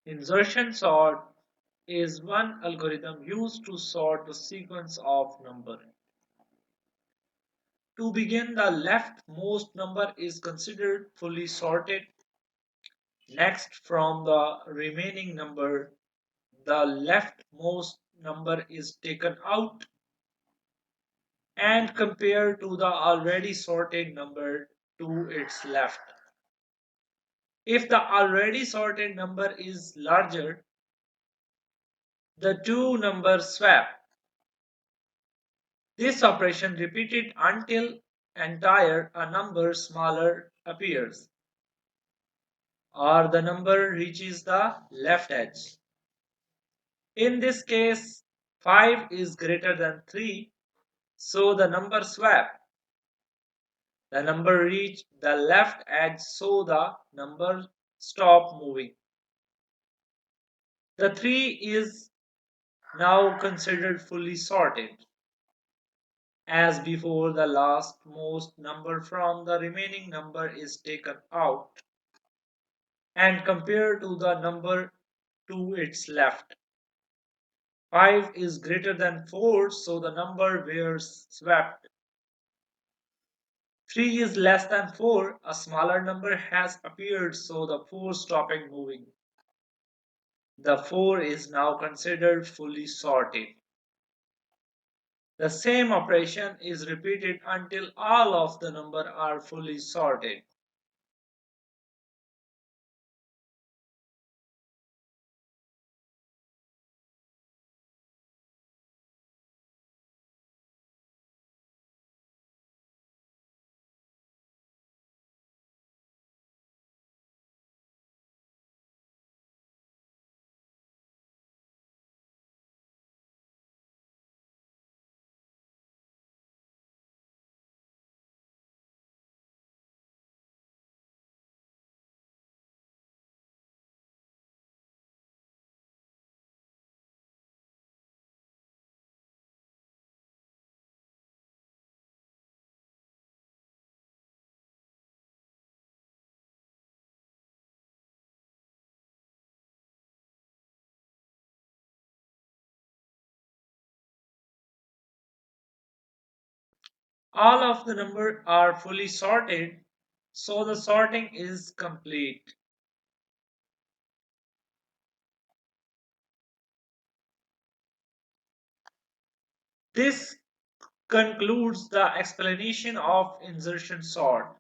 Insertion sort is one algorithm used to sort the sequence of numbers. To begin, the leftmost number is considered fully sorted. Next, from the remaining number, the leftmost number is taken out and compared to the already sorted number to its left. If the already sorted number is larger, the two numbers swap. This operation repeated until entire a number smaller appears or the number reaches the left edge. In this case, 5 is greater than 3, so the number swap. The number reached the left edge, so the number stop moving. The 3 is now considered fully sorted. As before, the lastmost number from the remaining number is taken out and compared to the number to its left. 5 is greater than 4, so the number were swapped. 3 is less than 4, a smaller number has appeared, so the 4 stopping moving. The 4 is now considered fully sorted. The same operation is repeated until all of the numbers are fully sorted. All of the numbers are fully sorted, so the sorting is complete. This concludes the explanation of insertion sort.